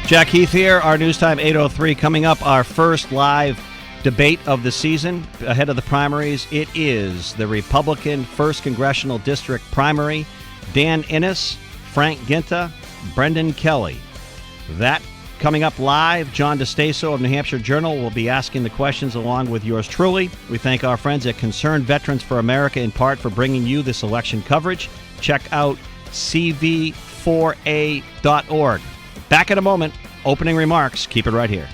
Jack Heath here, our News Time 8:03. Coming up, our first live debate of the season ahead of the primaries. It is the Republican 1st Congressional District primary. Dan Innes, Frank Guinta, Brendan Kelly. That coming up live. John DeStaso of New Hampshire Journal will be asking the questions along with yours truly. We thank our friends at Concerned Veterans for America in part for bringing you this election coverage. Check out cv4a.org. Back in a moment. Opening remarks. Keep it right here.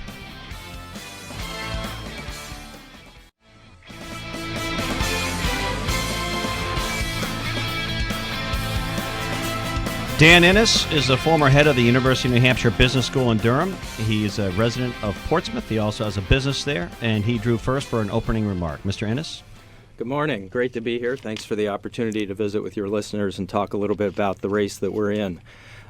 Dan Innes is the former head of the University of New Hampshire Business School in Durham. He is a resident of Portsmouth. He also has a business there, and he drew first for an opening remark. Mr. Innes? Good morning. Great to be here. Thanks for the opportunity to visit with your listeners and talk a little bit about the race that we're in.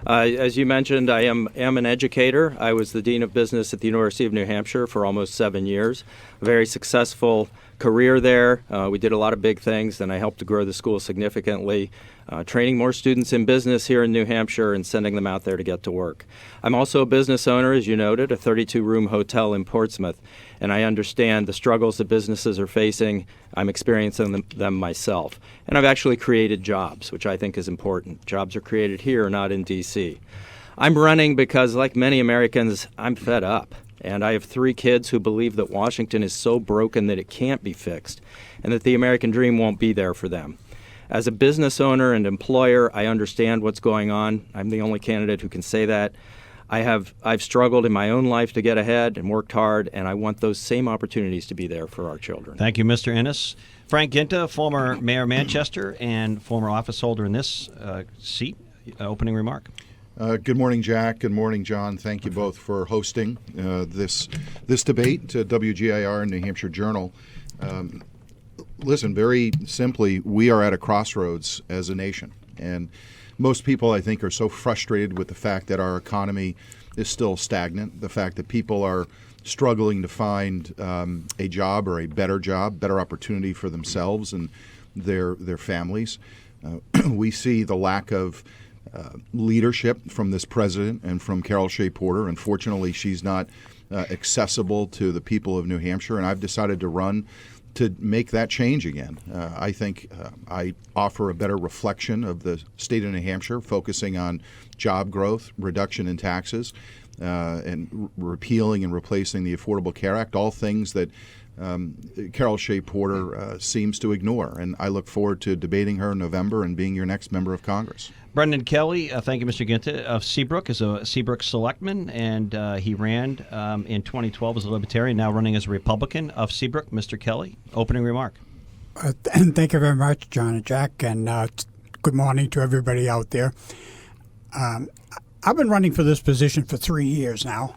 As you mentioned, I am an educator. I was the Dean of Business at the University of New Hampshire for almost 7 years. A very successful career there. We did a lot of big things, and I helped to grow the school significantly, training more students in business here in New Hampshire and sending them out there to get to work. I'm also a business owner, as you noted, a 32-room hotel in Portsmouth, and I understand the struggles that businesses are facing. I'm experiencing them myself. And I've actually created jobs, which I think is important. Jobs are created here, not in D.C. I'm running because, like many Americans, I'm fed up. And I have 3 kids who believe that Washington is so broken that it can't be fixed, and that the American dream won't be there for them. As a business owner and employer, I understand what's going on. I'm the only candidate who can say that. I've struggled in my own life to get ahead and worked hard, and I want those same opportunities to be there for our children. Thank you, Mr. Innes. Frank Guinta, former mayor of Manchester and former office holder in this seat. Opening remark. Good morning, Jack. Good morning, John. Thank you both for hosting this debate to WGIR and New Hampshire Journal. Listen, very simply, we are at a crossroads as a nation. And most people, I think, are so frustrated with the fact that our economy is still stagnant, the fact that people are struggling to find a job or a better opportunity for themselves and their families. We see the lack of leadership from this president and from Carol Shea Porter. Unfortunately, she's not accessible to the people of New Hampshire, and I've decided to run to make that change again. I think I offer a better reflection of the state of New Hampshire, focusing on job growth, reduction in taxes, and repealing and replacing the Affordable Care Act, all things that Carol Shea Porter seems to ignore. And I look forward to debating her in November and being your next member of Congress. Brendan Kelly, thank you, Mr. Guinta, of Seabrook, is a Seabrook selectman, and he ran in 2012 as a Libertarian, now running as a Republican of Seabrook. Mr. Kelly, opening remark. And thank you very much, John and Jack, and good morning to everybody out there. I've been running for this position for 3 years now,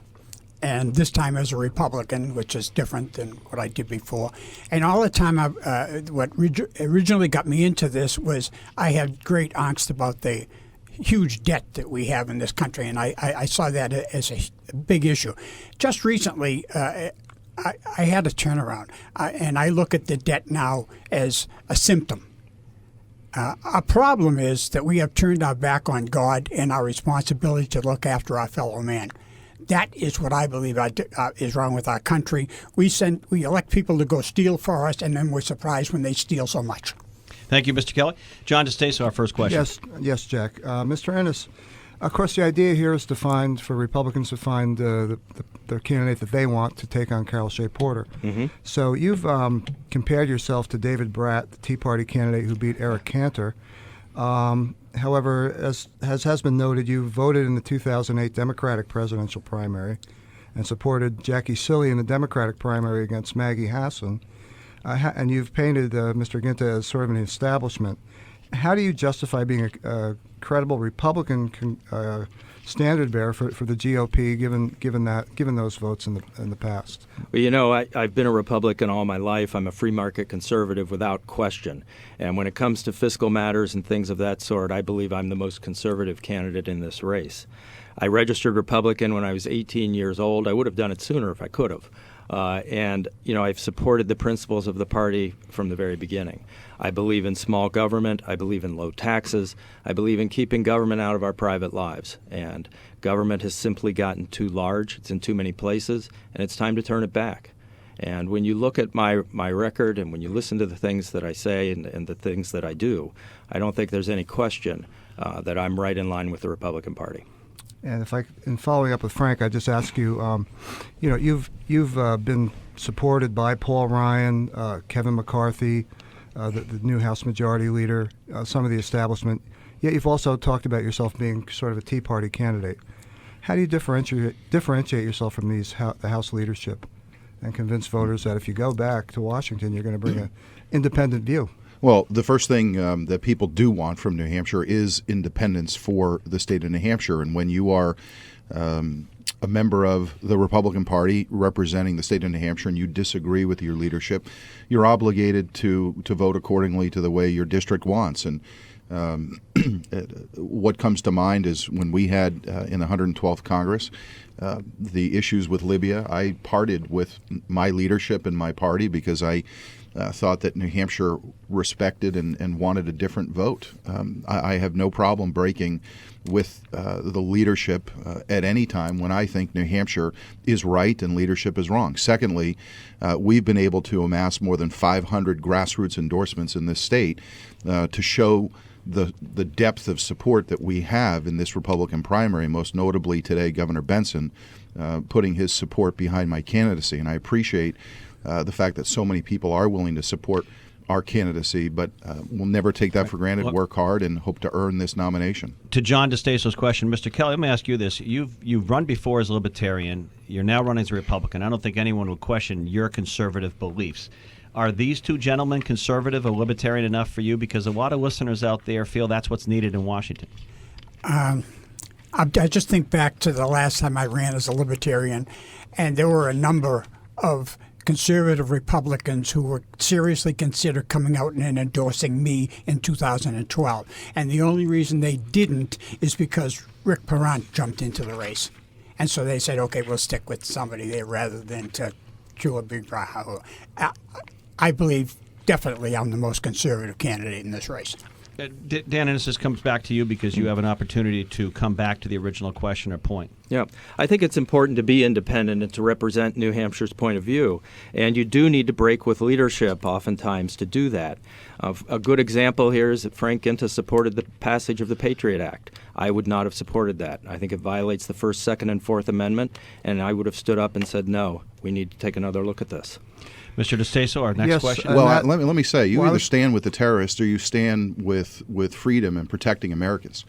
and this time as a Republican, which is different than what I did before. And all the time, what originally got me into this was I had great angst about the huge debt that we have in this country, and I saw that as a big issue. Just recently, I had a turnaround, and I look at the debt now as a symptom. Our problem is that we have turned our back on God and our responsibility to look after our fellow man. That is what I believe is wrong with our country. We elect people to go steal for us, and then we're surprised when they steal so much. Thank you, Mr. Kelly. John DeStaso, our first question. Yes, Jack. Mr. Ennis, of course, the idea here is for Republicans to find the candidate that they want to take on Carol Shea Porter. Mm-hmm. So you've compared yourself to David Bratt, the Tea Party candidate who beat Eric Cantor. However, as has been noted, you voted in the 2008 Democratic presidential primary and supported Jackie Silley in the Democratic primary against Maggie Hassan. And you've painted Mr. Guinta as sort of an establishment. How do you justify being a credible Republican standard bearer for the GOP, given those votes in the past? Well, you know, I've been a Republican all my life. I'm a free market conservative without question. And when it comes to fiscal matters and things of that sort, I believe I'm the most conservative candidate in this race. I registered Republican when I was 18 years old. I would have done it sooner if I could have. And, I've supported the principles of the party from the very beginning. I believe in small government. I believe in low taxes. I believe in keeping government out of our private lives. And government has simply gotten too large. It's in too many places, and it's time to turn it back. And when you look at my record and when you listen to the things that I say and the things that I do, I don't think there's any question that I'm right in line with the Republican Party. And in following up with Frank, I just ask you, you've been supported by Paul Ryan, Kevin McCarthy, the new House Majority Leader, some of the establishment. Yet you've also talked about yourself being sort of a Tea Party candidate. How do you differentiate yourself from the House leadership and convince voters that if you go back to Washington, you're going to bring an independent view? Well, the first thing that people do want from New Hampshire is independence for the state of New Hampshire. And when you are a member of the Republican Party representing the state of New Hampshire and you disagree with your leadership, you're obligated to vote accordingly to the way your district wants. And what comes to mind is when we had in the 112th Congress the issues with Libya, I parted with my leadership and my party because I thought that New Hampshire respected and wanted a different vote. I have no problem breaking with the leadership at any time when I think New Hampshire is right and leadership is wrong. Secondly, we've been able to amass more than 500 grassroots endorsements in this state to show the depth of support that we have in this Republican primary, most notably today Governor Benson putting his support behind my candidacy. And I appreciate the fact that so many people are willing to support our candidacy, but we'll never take that for granted, work hard, and hope to earn this nomination. To John DeStaso's question, Mr. Kelly, let me ask you this. You've run before as a Libertarian. You're now running as a Republican. I don't think anyone would question your conservative beliefs. Are these two gentlemen conservative or libertarian enough for you? Because a lot of listeners out there feel that's what's needed in Washington. I just think back to the last time I ran as a Libertarian, and there were a number of conservative Republicans who were seriously considered coming out and endorsing me in 2012. And the only reason they didn't is because Rick Perrant jumped into the race. And so they said, okay, we'll stick with somebody there rather than to chew a big brow. I believe definitely I'm the most conservative candidate in this race. Dan, and this comes back to you because you have an opportunity to come back to the original question or point. Yeah, I think it's important to be independent and to represent New Hampshire's point of view. And you do need to break with leadership oftentimes to do that. A good example here is that Frank Guinta supported the passage of the Patriot Act. I would not have supported that. I think it violates the First, Second, and Fourth Amendment, and I would have stood up and said, no, we need to take another look at this. Mr. DeStaso, our next question. Well, let me say, you either stand with the terrorists or you stand with freedom and protecting Americans.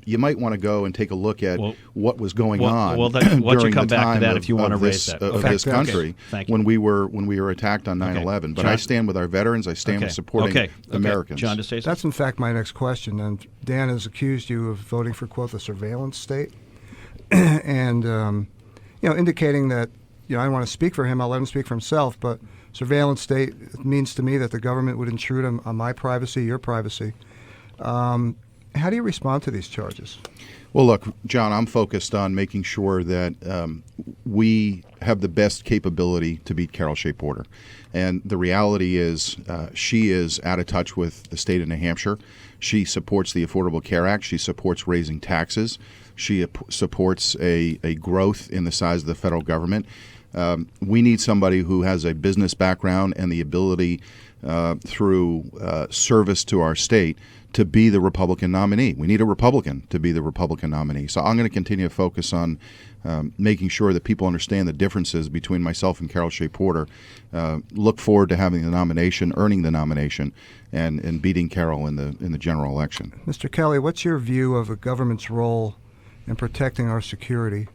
You might want to go and take a look at what was going on during the time if you want to raise that. of this country when we were attacked on 9/11. But I stand with our veterans. I stand with supporting Americans. John DeStaso. That's in fact my next question. And Dan has accused you of voting for, quote, the surveillance state, and indicating that. I don't want to speak for him. I'll let him speak for himself. But surveillance state means to me that the government would intrude on my privacy, your privacy. How do you respond to these charges? Well, look, John, I'm focused on making sure that we have the best capability to beat Carol Shea Porter. And the reality is she is out of touch with the state of New Hampshire. She supports the Affordable Care Act. She supports raising taxes. She supports a growth in the size of the federal government. We need somebody who has a business background and the ability through service to our state to be the Republican nominee. We need a Republican to be the Republican nominee. So I'm going to continue to focus on making sure that people understand the differences between myself and Carol Shea Porter. Look forward to having the nomination, earning the nomination, and beating Carol in the general election. Mr. Kelly, what's your view of the government's role in protecting our security?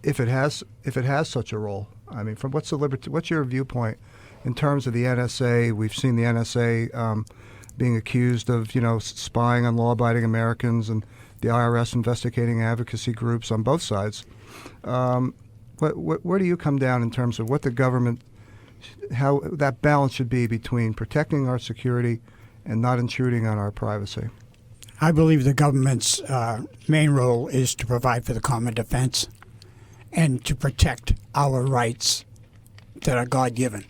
If it has such a role, I mean, from what's your viewpoint in terms of the NSA? We've seen the NSA being accused of, spying on law-abiding Americans, and the IRS investigating advocacy groups on both sides. Where do you come down in terms of what the government, how that balance should be between protecting our security and not intruding on our privacy? I believe the government's main role is to provide for the common defense. and to protect our rights that are God-given.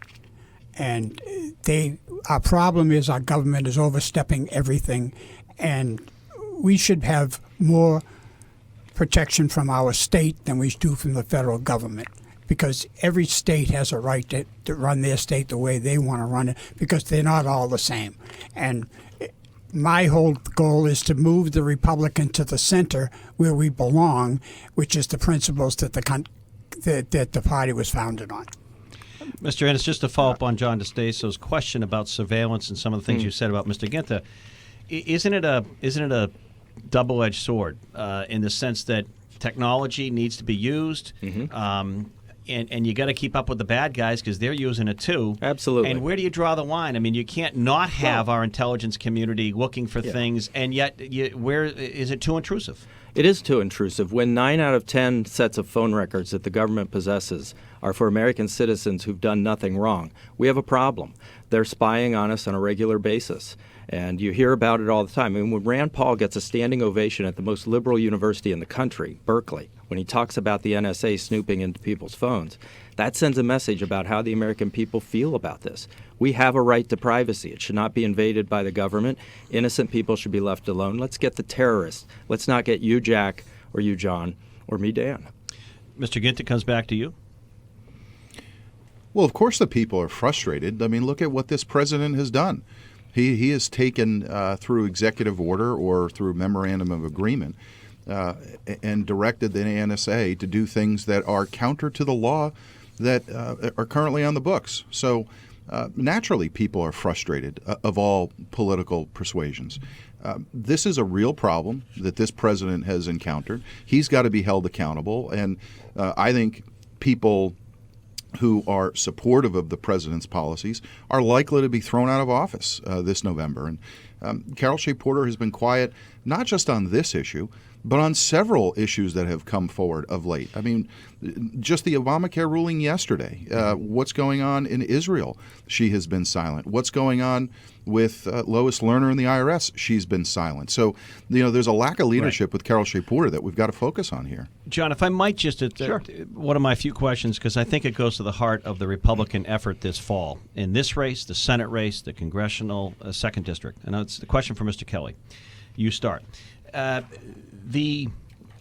And our problem is our government is overstepping everything, and we should have more protection from our state than we do from the federal government, because every state has a right to run their state the way they want to run it, because they're not all the same. And my whole goal is to move the Republican to the center where we belong, which is the principles that the party was founded on. Mr. Ennis, just to follow up on John DeStaso's question about surveillance and some of the things you said about Mr. Guinta, isn't it a double-edged sword in the sense that technology needs to be used, and you got to keep up with the bad guys because they're using it too. Absolutely. And where do you draw the line? I mean, you can't not have our intelligence community looking for things, and yet where is it too intrusive? It is too intrusive. When 9 out of 10 sets of phone records that the government possesses are for American citizens who've done nothing wrong, we have a problem. They're spying on us on a regular basis. And you hear about it all the time. I mean, when Rand Paul gets a standing ovation at the most liberal university in the country, Berkeley, when he talks about the NSA snooping into people's phones, that sends a message about how the American people feel about this. We have a right to privacy. It should not be invaded by the government. Innocent people should be left alone. Let's get the terrorists. Let's not get you, Jack, or you, John, or me, Dan. Mr. Guinta, comes back to you. Well, of course the people are frustrated. I mean, look at what this president has done. He has taken through executive order or through memorandum of agreement and directed the NSA to do things that are counter to the law that are currently on the books. So naturally, people are frustrated of all political persuasions. This is a real problem that this president has encountered. He's got to be held accountable. And I think people who are supportive of the president's policies are likely to be thrown out of office this November. And Carol Shea Porter has been quiet not just on this issue, but on several issues that have come forward of late. I mean, just the Obamacare ruling yesterday. What's going on in Israel? She has been silent. What's going on with Lois Lerner in the IRS? She's been silent. So, there's a lack of leadership with Carol Shea Porter that we've got to focus on here. John, if I might just, Sure. One of my few questions, because I think it goes to the heart of the Republican effort this fall. In this race, the Senate race, the congressional 2nd District. And it's the question for Mr. Kelly. You start.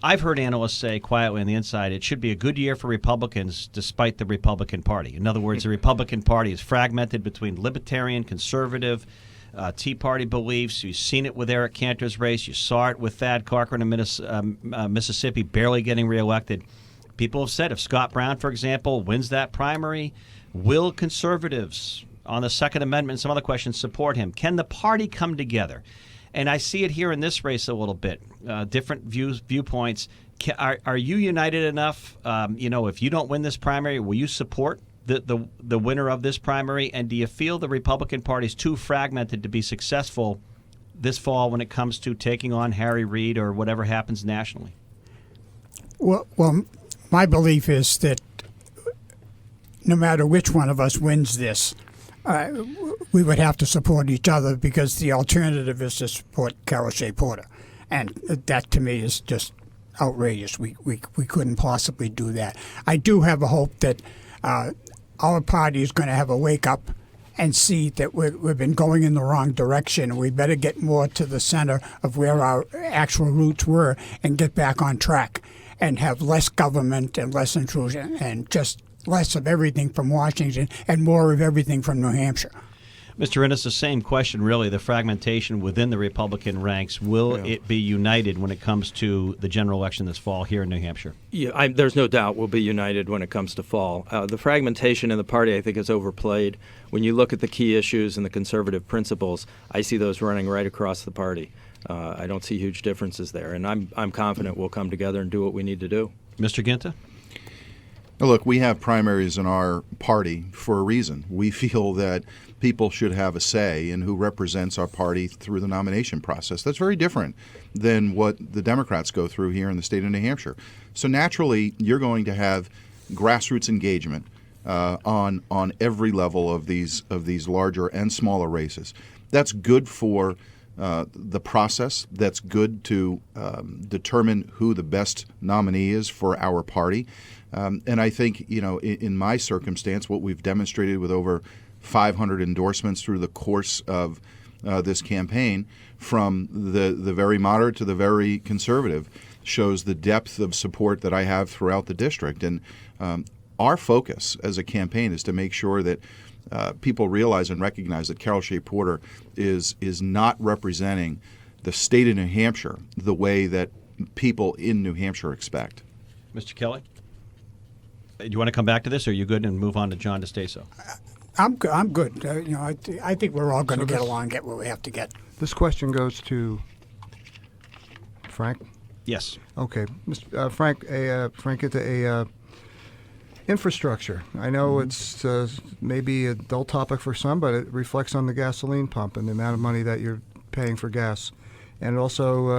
I've heard analysts say quietly on the inside it should be a good year for Republicans despite the Republican Party. In other words, the Republican Party is fragmented between libertarian, conservative, Tea Party beliefs. You've seen it with Eric Cantor's race. You saw it with Thad Cochran in Mississippi barely getting reelected. People have said if Scott Brown, for example, wins that primary, will conservatives on the Second Amendment and some other questions support him? Can the party come together? And I see it here in this race a little bit, different viewpoints. Are you united enough? If you don't win this primary, will you support the winner of this primary? And do you feel the Republican Party is too fragmented to be successful this fall when it comes to taking on Harry Reid or whatever happens nationally? Well, my belief is that no matter which one of us wins this, we would have to support each other, because the alternative is to support Carol Shea Porter. And that, to me, is just outrageous. We couldn't possibly do that. I do have a hope that our party is going to have a wake-up and see that we've been going in the wrong direction. We better get more to the center of where our actual roots were and get back on track and have less government and less intrusion and just less of everything from Washington and more of everything from New Hampshire. Mr. Ennis, the same question, really, the fragmentation within the Republican ranks. Will it be united when it comes to the general election this fall here in New Hampshire? Yeah, there's no doubt we'll be united when it comes to fall. The fragmentation in the party, I think, is overplayed. When you look at the key issues and the conservative principles, I see those running right across the party. I don't see huge differences there, and I'm confident we'll come together and do what we need to do. Mr. Guinta? Now, look, we have primaries in our party for a reason. We feel that people should have a say in who represents our party through the nomination process. That's very different than what the Democrats go through here in the state of New Hampshire. So naturally, you're going to have grassroots engagement on every level of these larger and smaller races. That's good for the process. That's good to determine who the best nominee is for our party. And I think, in my circumstance, what we've demonstrated with over 500 endorsements through the course of this campaign, from the very moderate to the very conservative, shows the depth of support that I have throughout the district. And our focus as a campaign is to make sure that people realize and recognize that Carol Shea Porter is not representing the state of New Hampshire the way that people in New Hampshire expect. Mr. Kelly, do you want to come back to this, or are you good and move on to John DeStaso? I'm good. I think we're all going to get along and get what we have to get. This question goes to Frank. Yes. Okay, Mr. Frank, Guinta, infrastructure. I know it's maybe a dull topic for some, but it reflects on the gasoline pump and the amount of money that you're paying for gas. And it also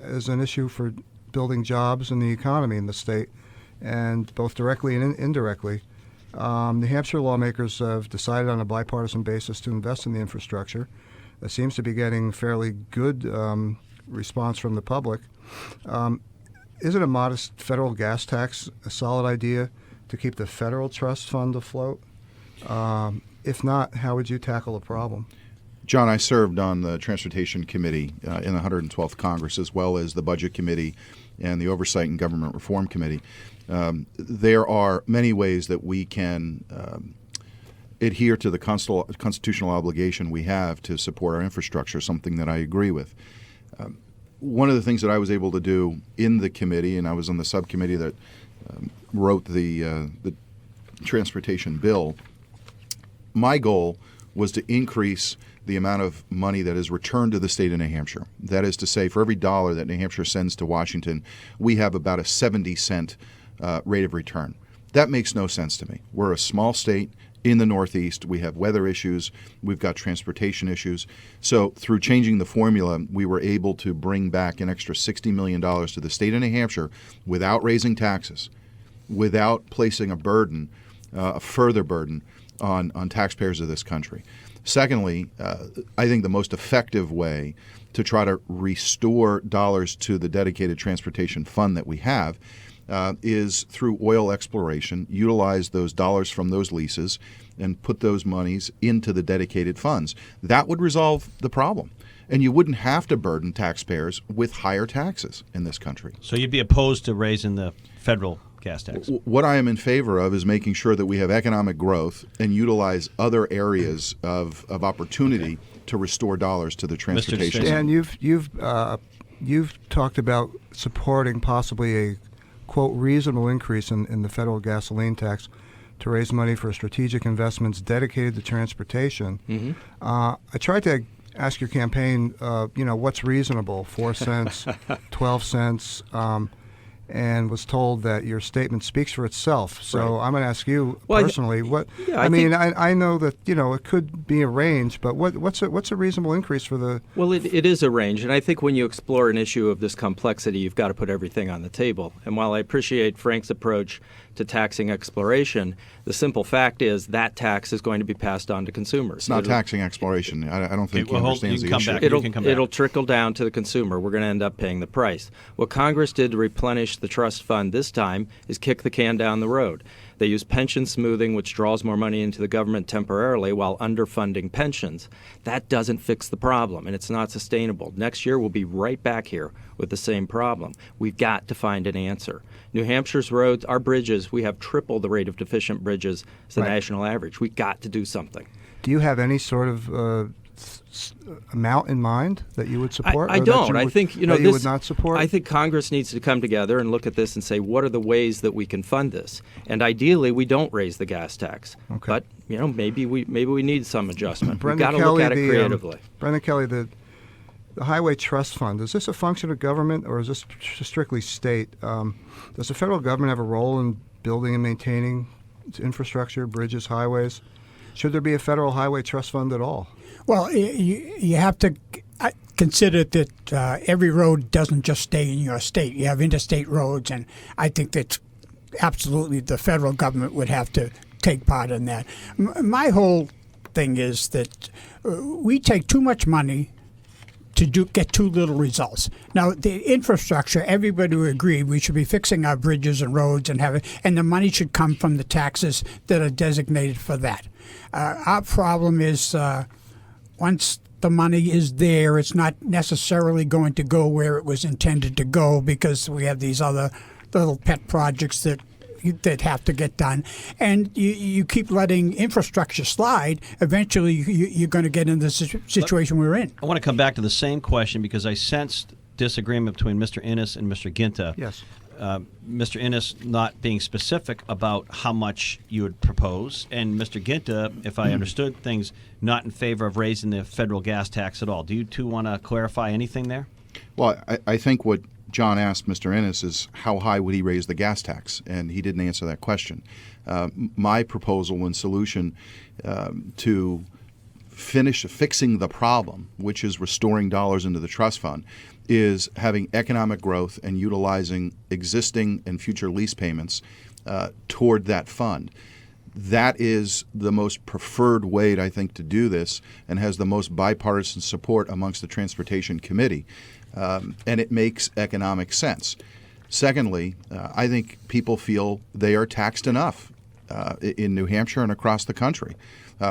is an issue for building jobs and the economy in the state, and both directly and indirectly. New Hampshire lawmakers have decided on a bipartisan basis to invest in the infrastructure. It seems to be getting fairly good response from the public. Isn't a modest federal gas tax a solid idea to keep the federal trust fund afloat? If not, how would you tackle the problem? John, I served on the Transportation Committee in the 112th Congress, as well as the Budget Committee and the Oversight and Government Reform Committee. There are many ways that we can adhere to the constitutional obligation we have to support our infrastructure, something that I agree with. One of the things that I was able to do in the committee, and I was on the subcommittee that wrote the transportation bill, my goal was to increase the amount of money that is returned to the state of New Hampshire. That is to say, for every dollar that New Hampshire sends to Washington, we have about a 70-cent rate of return. That makes no sense to me. We're a small state in the Northeast. We have weather issues. We've got transportation issues. So through changing the formula, we were able to bring back an extra $60 million to the state of New Hampshire without raising taxes, without placing a burden, a further burden on taxpayers of this country. Secondly, I think the most effective way to try to restore dollars to the dedicated transportation fund that we have is through oil exploration, utilize those dollars from those leases and put those monies into the dedicated funds. That would resolve the problem. And you wouldn't have to burden taxpayers with higher taxes in this country. So you'd be opposed to raising the federal gas tax? What I am in favor of is making sure that we have economic growth and utilize other areas of opportunity to restore dollars to the transportation. And you've talked about supporting possibly a, quote, reasonable increase in the federal gasoline tax to raise money for strategic investments dedicated to transportation. Mm-hmm. I tried to ask your campaign, what's reasonable, 4 cents, 12 cents, and was told that your statement speaks for itself. So I'm going to ask you personally, I know that it could be a range, but what's a reasonable increase for the? Well, it is a range, and I think when you explore an issue of this complexity, you've got to put everything on the table. And while I appreciate Frank's approach to taxing exploration, the simple fact is that tax is going to be passed on to consumers. It's not taxing exploration. I don't think he understands the issue. It'll trickle down to the consumer. We're going to end up paying the price. What Congress did to replenish the trust fund this time is kick the can down the road. They use pension smoothing, which draws more money into the government temporarily while underfunding pensions. That doesn't fix the problem, and it's not sustainable. Next year, we'll be right back here with the same problem. We've got to find an answer. New Hampshire's roads, our bridges, we have triple the rate of deficient bridges as the national average. We've got to do something. Do you have any sort of amount in mind that you would support? I don't. I think you would not support. I think Congress needs to come together and look at this and say, what are the ways that we can fund this? And ideally, we don't raise the gas tax. Okay. But maybe we need some adjustment. We've got to look at it creatively. Brendan Kelly, the Highway Trust Fund, is this a function of government or is this strictly state? Does the federal government have a role in building and maintaining infrastructure, bridges, highways? Should there be a federal highway trust fund at all? Well, you have to consider that every road doesn't just stay in your state. You have interstate roads, and I think that absolutely the federal government would have to take part in that. My whole thing is that we take too much money get too little results. Now, the infrastructure, everybody would agree we should be fixing our bridges and roads and the money should come from the taxes that are designated for that. Our problem is once the money is there, it's not necessarily going to go where it was intended to go because we have these other little pet projects that have to get done, and you keep letting infrastructure slide. Eventually, you're going to get in the situation we're in. I want to come back to the same question because I sensed disagreement between Mr. Innes and Mr. Guinta. Yes. Mr. Innes not being specific about how much you would propose, and Mr. Guinta, if I understood things, not in favor of raising the federal gas tax at all. Do you two want to clarify anything there? Well, I think what John asked Mr. Innes is how high would he raise the gas tax, and he didn't answer that question. My proposal and solution to fixing the problem, which is restoring dollars into the trust fund, is having economic growth and utilizing existing and future lease payments toward that fund. That is the most preferred way, I think, to do this and has the most bipartisan support amongst the Transportation Committee. And it makes economic sense. Secondly, I think people feel they are taxed enough in New Hampshire and across the country.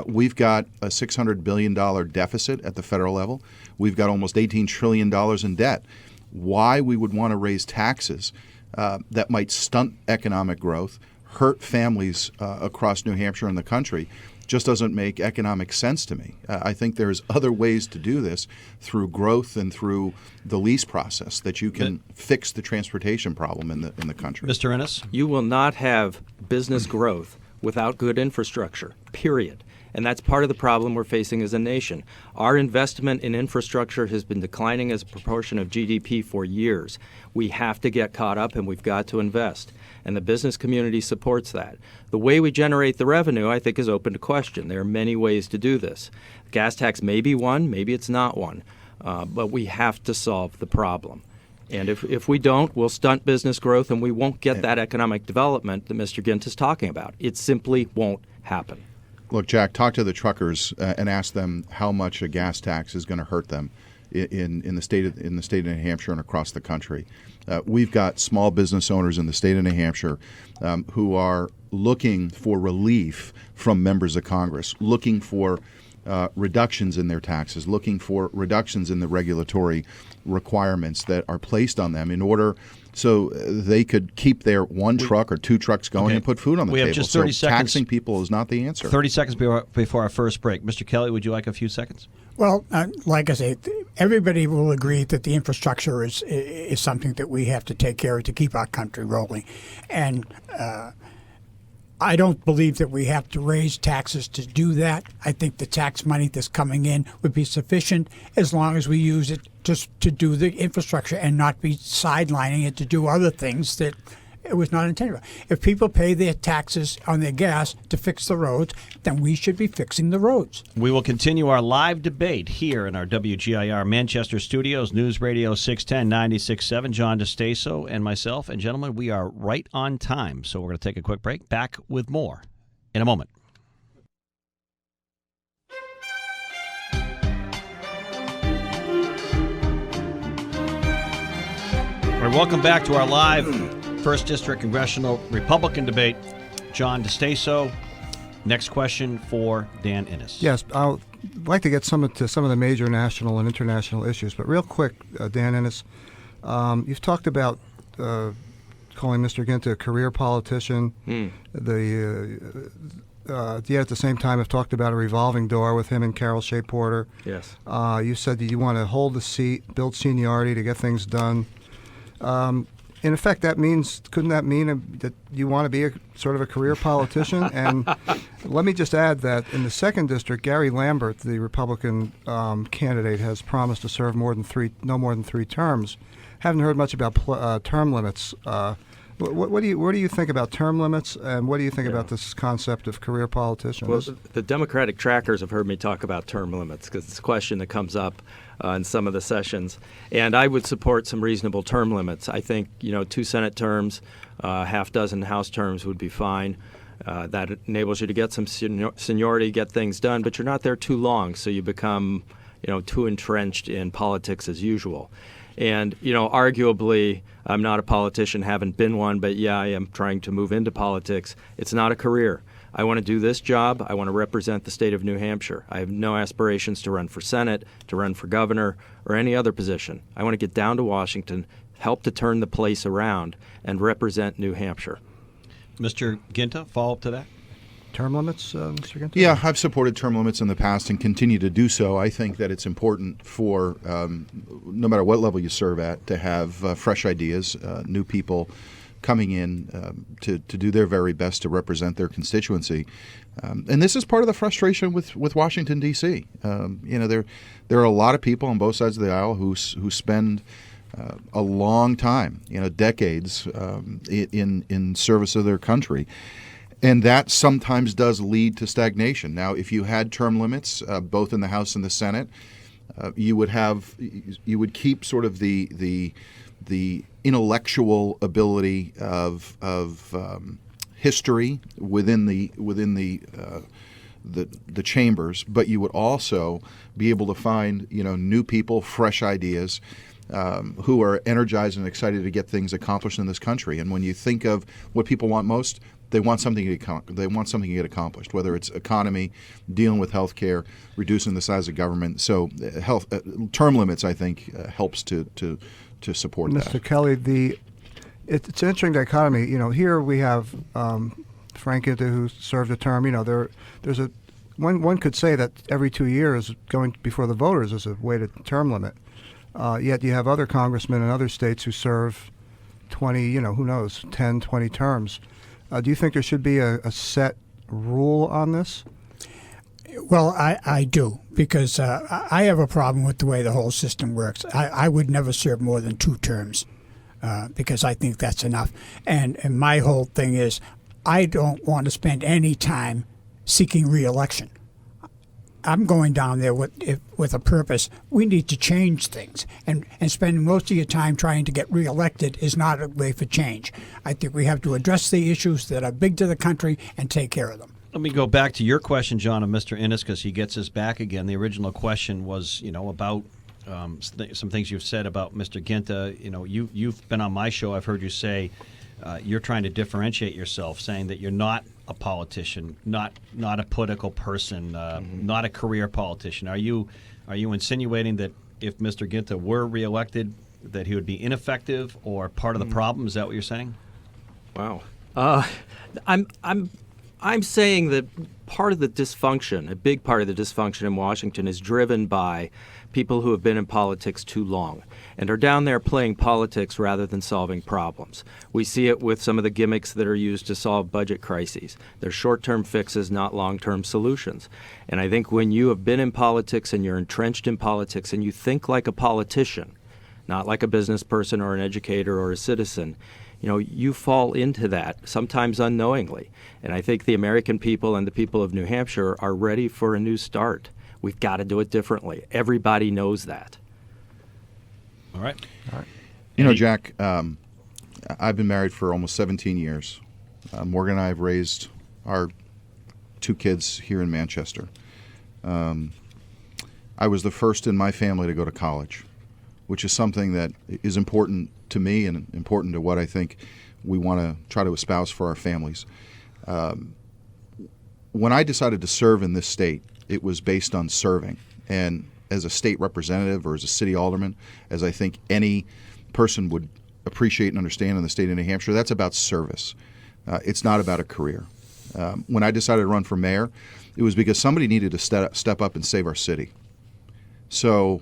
We've got a $600 billion deficit at the federal level. We've got almost $18 trillion in debt. Why we would want to raise taxes that might stunt economic growth, hurt families across New Hampshire and the country, just doesn't make economic sense to me. I think there's other ways to do this through growth and through the lease process that you can fix the transportation problem in the country. Mr. Innes? You will not have business growth without good infrastructure, period. And that's part of the problem we're facing as a nation. Our investment in infrastructure has been declining as a proportion of GDP for years. We have to get caught up and we've got to invest. And the business community supports that. The way we generate the revenue, I think, is open to question. There are many ways to do this. Gas tax may be one, maybe it's not one. But we have to solve the problem. And if we don't, we'll stunt business growth and we won't get that economic development that Mr. Guinta is talking about. It simply won't happen. Look, Jack, talk to the truckers and ask them how much a gas tax is going to hurt them in the state of New Hampshire and across the country. We've got small business owners in the state of New Hampshire who are looking for relief from members of Congress, looking for reductions in their taxes, looking for reductions in the regulatory requirements that are placed on them in order so they could keep their one truck or two trucks going and put food on the table. We have just 30 seconds. Taxing people is not the answer. 30 seconds before our first break. Mr. Kelly, would you like a few seconds? Well, like I say, everybody will agree that the infrastructure is something that we have to take care of to keep our country rolling. And I don't believe that we have to raise taxes to do that. I think the tax money that's coming in would be sufficient as long as we use it just to do the infrastructure and not be sidelining it to do other things that it was not intended for. If people pay their taxes on their gas to fix the roads, then we should be fixing the roads. We will continue our live debate here in our WGIR Manchester studios, News Radio 610 96.7. John DeStaso and myself. And gentlemen, we are right on time, so we're going to take a quick break. Back with more in a moment. All right, welcome back to our live 1st District Congressional Republican debate. John DeStaso. Next question for Dan Innes. Yes, I'd like to get some of the major national and international issues. But real quick, Dan Innes, you've talked about calling Mr. Guinta a career politician. Yet at the same time have talked about a revolving door with him and Carol Shea Porter. Yes. You said that you want to hold the seat, build seniority to get things done. In effect, couldn't that mean that you want to be sort of a career politician? And let me just add that in the 2nd District, Gary Lambert, the Republican candidate, has promised to serve no more than three terms. Haven't heard much about term limits. What do you think about term limits, and what do you think about this concept of career politicians? Well, the Democratic trackers have heard me talk about term limits because it's a question that comes up in some of the sessions. And I would support some reasonable term limits. I think 2 Senate terms, half dozen House terms would be fine. That enables you to get some seniority, get things done, but you're not there too long, so you become too entrenched in politics as usual. And, arguably, I'm not a politician, haven't been one, but yeah, I am trying to move into politics. It's not a career. I want to do this job. I want to represent the state of New Hampshire. I have no aspirations to run for Senate, to run for governor, or any other position. I want to get down to Washington, help to turn the place around, and represent New Hampshire. Mr. Guinta, follow-up to that? Term limits, Mr. Guinta? Yeah, I've supported term limits in the past and continue to do so. I think that it's important for, no matter what level you serve at, to have fresh ideas, new people coming in to do their very best to represent their constituency. And this is part of the frustration with Washington, D.C. There are a lot of people on both sides of the aisle who spend a long time, decades in service of their country. And that sometimes does lead to stagnation. Now, if you had term limits, both in the House and the Senate, you would keep sort of the intellectual ability of history within the chambers, but you would also be able to find new people, fresh ideas, who are energized and excited to get things accomplished in this country. And when you think of what people want most, they want something to get accomplished, whether it's economy, dealing with health care, reducing the size of government. So term limits, I think, helps to support that. Mr. Kelly, it's an interesting dichotomy. Here we have Frank Guinta, who served a term. There's one could say that every 2 years going before the voters is a weighted term limit. Yet you have other congressmen in other states who serve 20, who knows, 10, 20 terms. Do you think there should be a set rule on this? Well, I do, because I have a problem with the way the whole system works. I would never serve more than 2 terms because I think that's enough. And my whole thing is I don't want to spend any time seeking re-election. I'm going down there with a purpose. We need to change things, and spending most of your time trying to get reelected is not a way for change. I think we have to address the issues that are big to the country and take care of them. Let me go back to your question, John, of Mr. Innes, because he gets us back again. The original question was, about some things you've said about Mr. Guinta. You've been on my show. I've heard you say you're trying to differentiate yourself, saying that you're not a politician, not a political person, not a career politician. Are you insinuating that if Mr. Guinta were reelected, that he would be ineffective or part of the problem? Is that what you're saying? Wow. I'm saying that part of the dysfunction, a big part of the dysfunction in Washington, is driven by people who have been in politics too long and are down there playing politics rather than solving problems. We see it with some of the gimmicks that are used to solve budget crises. They're short-term fixes, not long-term solutions. And I think when you have been in politics and you're entrenched in politics and you think like a politician, not like a business person or an educator or a citizen, you fall into that, sometimes unknowingly. And I think the American people and the people of New Hampshire are ready for a new start. We've got to do it differently. Everybody knows that. All right. Jack, I've been married for almost 17 years. Morgan and I have raised our 2 kids here in Manchester. I was the first in my family to go to college, which is something that is important to me and important to what I think we want to try to espouse for our families. When I decided to serve in this state, it was based on serving. And as a state representative or as a city alderman, as I think any person would appreciate and understand in the state of New Hampshire, that's about service. It's not about a career. When I decided to run for mayor, it was because somebody needed to step up and save our city. So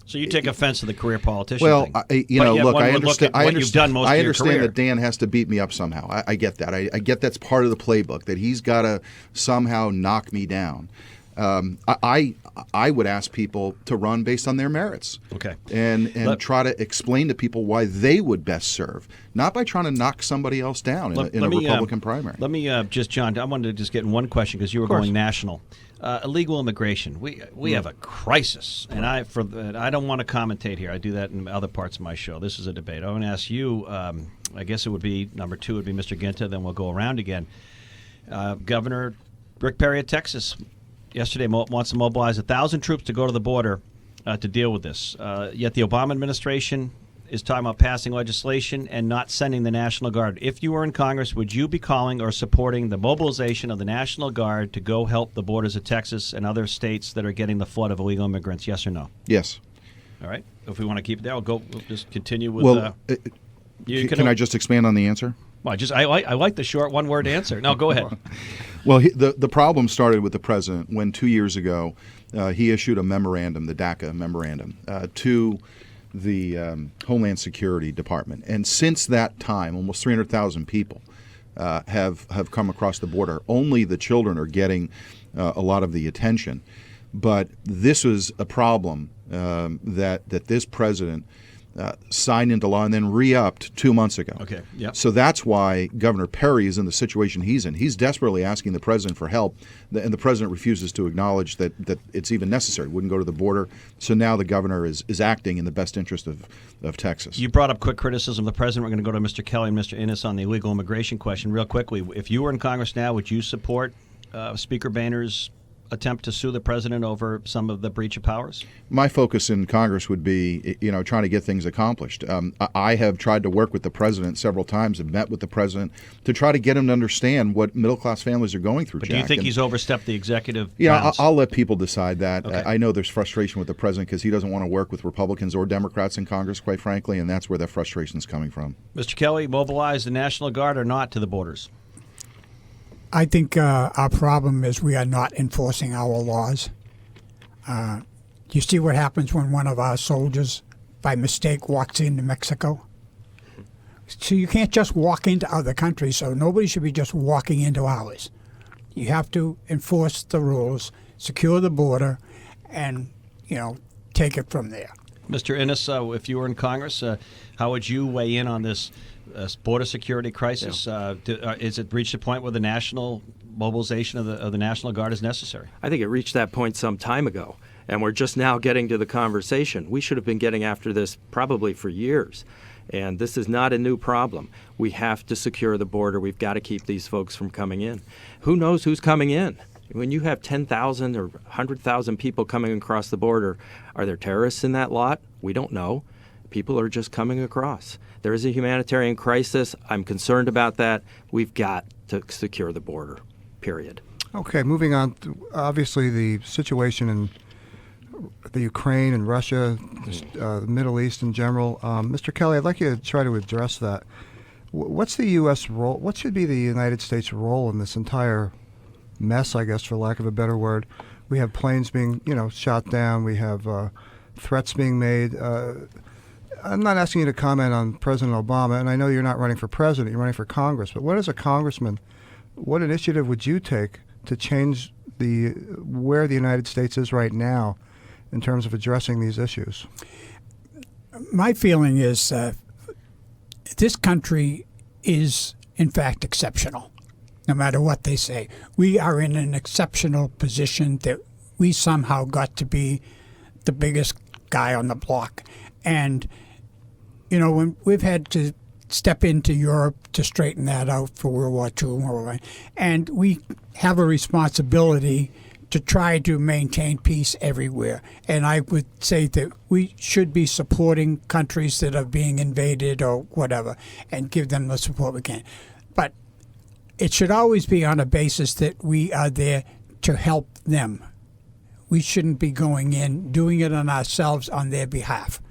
you take offense to the career politician thing? Well, look, I understand. You've done most of your career. That Dan has to beat me up somehow. I get that. I get that's part of the playbook, that he's got to somehow knock me down. I would ask people to run based on their merits. Okay. And try to explain to people why they would best serve, not by trying to knock somebody else down in a Republican primary. Let me John, I wanted to just get in one question because you were going national. Illegal immigration. We have a crisis, and I don't want to commentate here. I do that in other parts of my show. This is a debate. I want to ask you. I guess it would be number 2 would be Mr. Guinta. Then we'll go around again. Governor Rick Perry of Texas yesterday wants to mobilize 1,000 troops to go to the border to deal with this. Yet the Obama administration is talking about passing legislation and not sending the National Guard. If you were in Congress, would you be calling or supporting the mobilization of the National Guard to go help the borders of Texas and other states that are getting the flood of illegal immigrants? Yes or no? Yes. All right. If we want to keep it there, we'll just continue with. Can I just expand on the answer? Well, I like the short one-word answer. No, go ahead. Well, the problem started with the president when 2 years ago he issued a memorandum, the DACA memorandum, to the Homeland Security Department. And since that time, almost 300,000 people have come across the border. Only the children are getting a lot of the attention. But this was a problem that this president signed into law and then re-upped 2 months ago. Okay. Yeah. So that's why Governor Perry is in the situation he's in. He's desperately asking the president for help, and the president refuses to acknowledge that it's even necessary. Wouldn't go to the border. So now the governor is acting in the best interest of Texas. You brought up quick criticism of the president. We're going to go to Mr. Kelly and Mr. Innes on the illegal immigration question real quickly. If you were in Congress now, would you support Speaker Boehner's attempt to sue the president over some of the breach of powers? My focus in Congress would be, trying to get things accomplished. I have tried to work with the president several times and met with the president to try to get him to understand what middle-class families are going through, But Jack. do you think he's overstepped the executive bounds? I'll let people decide that. Okay. I know there's frustration with the president because he doesn't want to work with Republicans or Democrats in Congress, quite frankly, and that's where that frustration is coming from. Mr. Kelly, mobilize the National Guard or not to the borders? I think our problem is we are not enforcing our laws. You see what happens when one of our soldiers, by mistake, walks into Mexico? So you can't just walk into other countries, so nobody should be just walking into ours. You have to enforce the rules, secure the border, and, take it from there. Mr. Innes, if you were in Congress, how would you weigh in on this border security crisis? Yeah. Is it reached a point where the national mobilization of the National Guard is necessary? I think it reached that point some time ago, and we're just now getting to the conversation. We should have been getting after this probably for years, and this is not a new problem. We have to secure the border. We've got to keep these folks from coming in. Who knows who's coming in? When you have 10,000 or 100,000 people coming across the border, are there terrorists in that lot? We don't know. People are just coming across. There is a humanitarian crisis. I'm concerned about that. We've got to secure the border, period. Okay, moving on. Obviously, the situation in the Ukraine and Russia, the Middle East in general. Mr. Kelly, I'd like you to try to address that. What's the U.S. role? What should be the United States role in this entire mess, I guess, for lack of a better word? We have planes being, shot down. We have threats being made. I'm not asking you to comment on President Obama, and I know you're not running for president, you're running for Congress, but what as a congressman, what initiative would you take to change where the United States is right now in terms of addressing these issues? My feeling is this country is, in fact, exceptional, no matter what they say. We are in an exceptional position that we somehow got to be the biggest guy on the block. And when we've had to step into Europe to straighten that out for World War II, and we have a responsibility to try to maintain peace everywhere. And I would say that we should be supporting countries that are being invaded or whatever and give them the support we can. But it should always be on a basis that we are there to help them. We shouldn't be going in, doing it on ourselves on their behalf.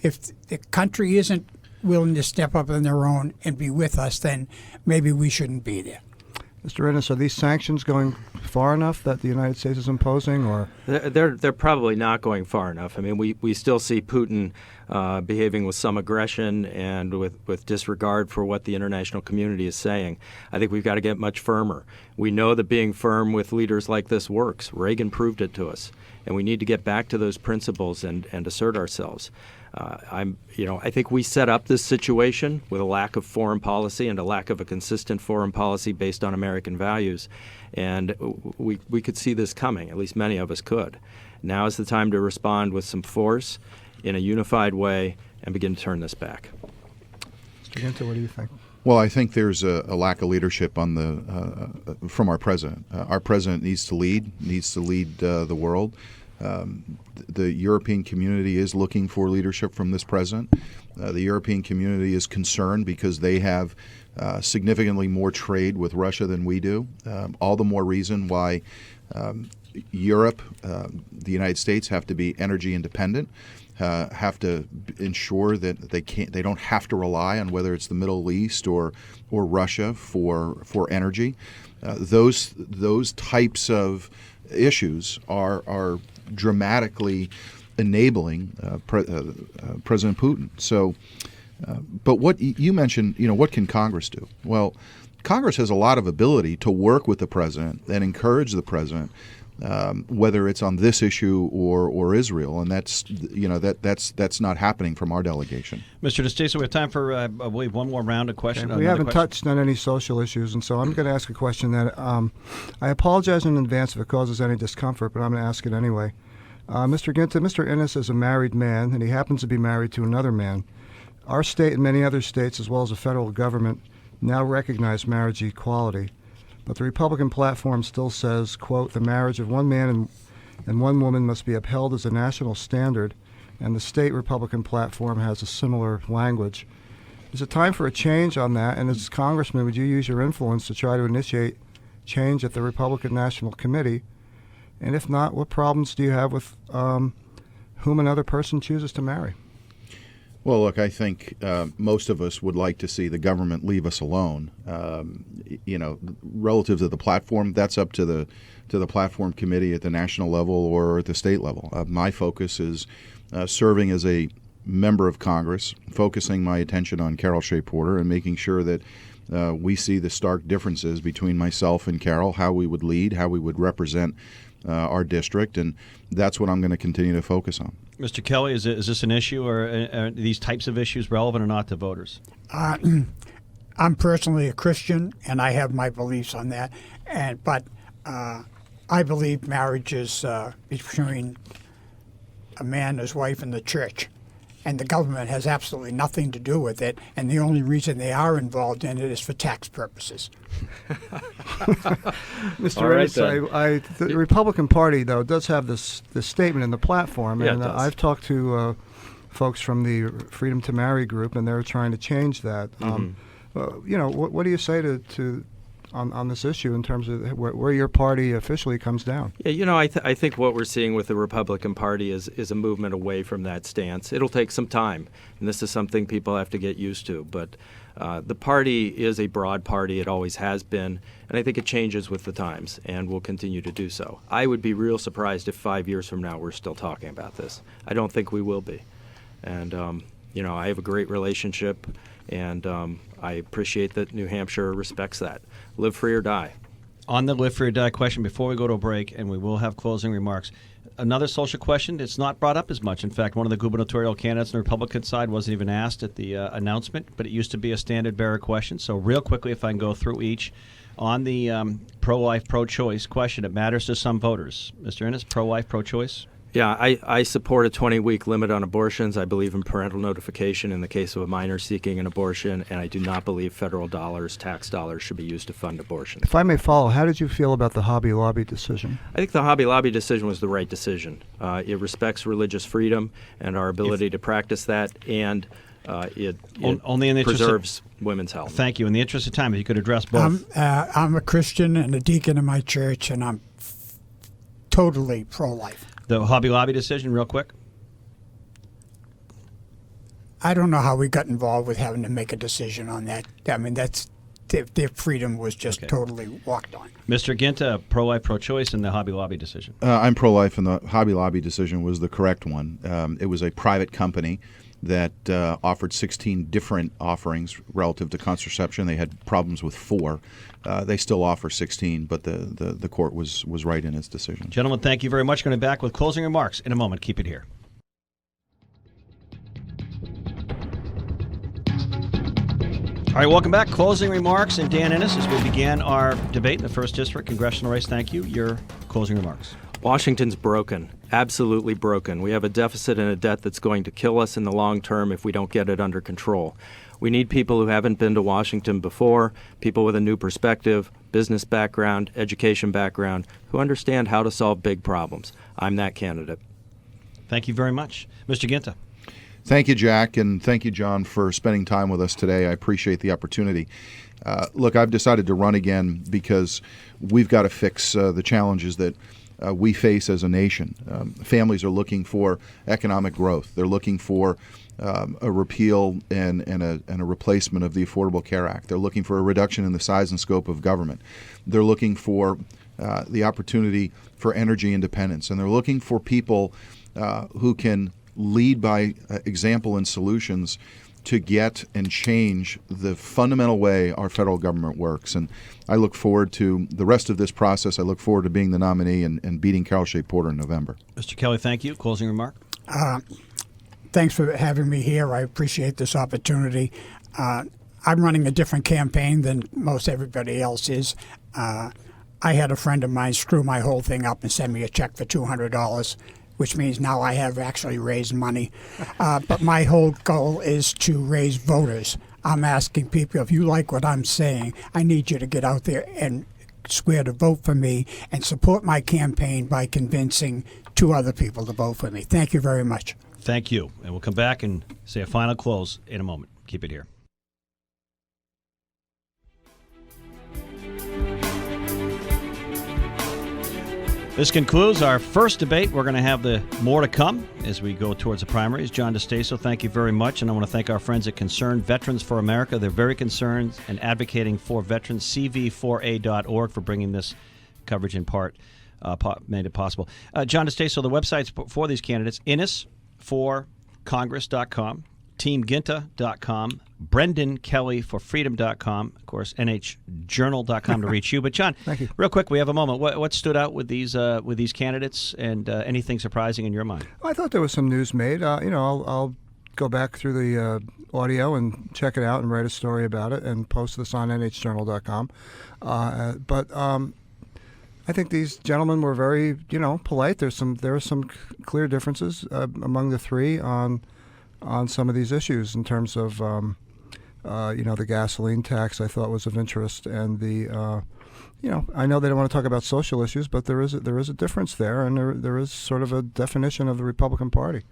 If the country isn't willing to step up on their own and be with us, then maybe we shouldn't be there. Mr. Innes, are these sanctions going far enough that the United States is imposing, or they're probably not going far enough. I mean, we still see Putin behaving with some aggression and with disregard for what the international community is saying. I think we've got to get much firmer. We know that being firm with leaders like this works. Reagan proved it to us, and we need to get back to those principles and assert ourselves. I think we set up this situation with a lack of foreign policy and a lack of a consistent foreign policy based on American values, and we could see this coming. At least many of us could. Now is the time to respond with some force in a unified way and begin to turn this back. Mr. Guinta, what do you think? Well, I think there's a lack of leadership on from our president. Our president needs to lead the world. The European community is looking for leadership from this president. The European community is concerned because they have significantly more trade with Russia than we do. All the more reason why Europe, the United States, have to be energy independent. Have to ensure that they don't have to rely on whether it's the Middle East or Russia for energy. Those types of issues are dramatically enabling President Putin. So, but what you mentioned, what can Congress do? Well, Congress has a lot of ability to work with the president and encourage the president. Whether it's on this issue or Israel, and that's not happening from our delegation. Mr. DeStisa, we have time for I believe one more round of questions. Okay. We haven't touched on any social issues, and so I'm going to ask a question that I apologize in advance if it causes any discomfort, but I'm going to ask it anyway. Mr. Guinta, Mr. Innes is a married man, and he happens to be married to another man. Our state and many other states, as well as the federal government, now recognize marriage equality. But the Republican platform still says, quote, the marriage of one man and one woman must be upheld as a national standard, and the state Republican platform has a similar language. Is it time for a change on that? And as Congressman, would you use your influence to try to initiate change at the Republican National Committee? And if not, what problems do you have with whom another person chooses to marry? Well, look, I think most of us would like to see the government leave us alone. Relative to the platform, that's up to the platform committee at the national level or at the state level. My focus is serving as a member of Congress, focusing my attention on Carol Shea Porter and making sure that we see the stark differences between myself and Carol, how we would lead, how we would represent our district, and that's what I'm going to continue to focus on. Mr. Kelly, is this an issue, or are these types of issues relevant or not to voters? I'm personally a Christian, and I have my beliefs on that. But I believe marriage is between a man and his wife and the church. And the government has absolutely nothing to do with it, and the only reason they are involved in it is for tax purposes. Mr. Innes, the Republican Party, though, does have this statement in the platform, and I've talked to folks from the Freedom to Marry group, and they're trying to change that. What do you say to on this issue in terms of where your party officially comes down? Yeah, I think what we're seeing with the Republican Party is a movement away from that stance. It'll take some time, and this is something people have to get used to. But the party is a broad party. It always has been, and I think it changes with the times and will continue to do so. I would be real surprised if 5 years from now we're still talking about this. I don't think we will be. And, I have a great relationship, and I appreciate that New Hampshire respects that. Live free or die. On the live free or die question, before we go to a break, and we will have closing remarks, another social question that's not brought up as much. In fact, one of the gubernatorial candidates on the Republican side wasn't even asked at the announcement, but it used to be a standard bearer question. So real quickly, if I can go through each. On the pro-life, pro-choice question, it matters to some voters. Mr. Innes, pro-life, pro-choice? Yeah, I support a 20-week limit on abortions. I believe in parental notification in the case of a minor seeking an abortion, and I do not believe federal dollars, tax dollars, should be used to fund abortion. If I may follow, how did you feel about the Hobby Lobby decision? I think the Hobby Lobby decision was the right decision. It respects religious freedom and our ability to practice that, and it only in the preserves women's health. Thank you. In the interest of time, if you could address both. I'm a Christian and a deacon in my church, and I'm totally pro-life. The Hobby Lobby decision, real quick. I don't know how we got involved with having to make a decision on that. I mean, their freedom was just totally walked on. Mr. Guinta, pro-life, pro-choice, and the Hobby Lobby decision. I'm pro-life, and the Hobby Lobby decision was the correct one. It was a private company that offered 16 different offerings relative to contraception. They had problems with 4. They still offer 16, but the court was right in its decision. Gentlemen, thank you very much. Going to be back with closing remarks in a moment. Keep it here. All right, welcome back. Closing remarks, and Dan Innes, as we began our debate in the 1st District congressional race. Thank you. Your closing remarks. Washington's broken, absolutely broken. We have a deficit and a debt that's going to kill us in the long term if we don't get it under control. We need people who haven't been to Washington before, people with a new perspective, business background, education background, who understand how to solve big problems. I'm that candidate. Thank you very much. Mr. Guinta. Thank you, Jack, and thank you, John, for spending time with us today. I appreciate the opportunity. Look, I've decided to run again because we've got to fix the challenges that we face as a nation. Families are looking for economic growth. They're looking for a repeal and a replacement of the Affordable Care Act. They're looking for a reduction in the size and scope of government. They're looking for the opportunity for energy independence. And they're looking for people who can lead by example and solutions to get and change the fundamental way our federal government works. And I look forward to the rest of this process. I look forward to being the nominee and beating Carol Shea Porter in November. Mr. Kelly, thank you. Closing remark? Thanks for having me here. I appreciate this opportunity. I'm running a different campaign than most everybody else is. I had a friend of mine screw my whole thing up and send me a check for $200, which means now I have actually raised money. But my whole goal is to raise voters. I'm asking people, if you like what I'm saying, I need you to get out there and swear to vote for me and support my campaign by convincing 2 other people to vote for me. Thank you very much. Thank you. And we'll come back and say a final close in a moment. Keep it here. This concludes our first debate. We're going to have more to come as we go towards the primaries. John DeStaso, thank you very much. And I want to thank our friends at Concerned Veterans for America. They're very concerned and advocating for veterans. CV4A.org for bringing this coverage in part, made it possible. John DeStaso, the websites for these candidates, innisforcongress.com, teamguinta.com, BrendanKellyForFreedom.com, of course, NHJournal.com to reach you. But John, Thank you. Real quick, we have a moment. What stood out with these candidates, and anything surprising in your mind? I thought there was some news made. I'll go back through the audio and check it out and write a story about it and post this on NHJournal.com. But I think these gentlemen were very, polite. There are some clear differences among the three on some of these issues in terms of, the gasoline tax. I thought was of interest, and the, I know they don't want to talk about social issues, but there is a difference there, and there is sort of a definition of the Republican Party.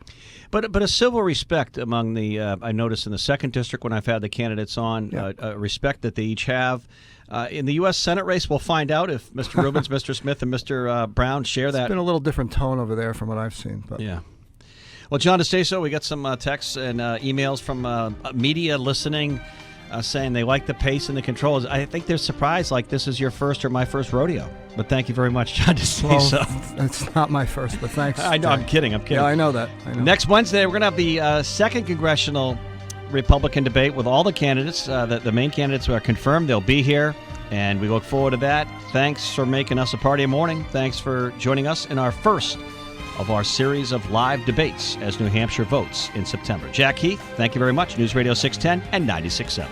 But a civil respect among the, I noticed in the 2nd District when I've had the candidates on, a respect that they each have. In the U.S. Senate race, we'll find out if Mr. Rubins, Mr. Smith, and Mr. Brown share that. It's been a little different tone over there from what I've seen. But. Yeah. Well, John DeStaso, we got some texts and emails from media listening saying they like the pace and the controls. I think they're surprised like this is your first or my first rodeo. But thank you very much, John DeStaso. Well, it's not my first, but thanks. I know, I'm kidding. Yeah, I know that. Next Wednesday, we're going to have the 2nd Congressional Republican debate with all the candidates. The main candidates are confirmed. They'll be here, and we look forward to that. Thanks for making us a party of morning. Thanks for joining us in our first of our series of live debates as New Hampshire votes in September. Jack Heath, thank you very much. News Radio 610 and 96.7.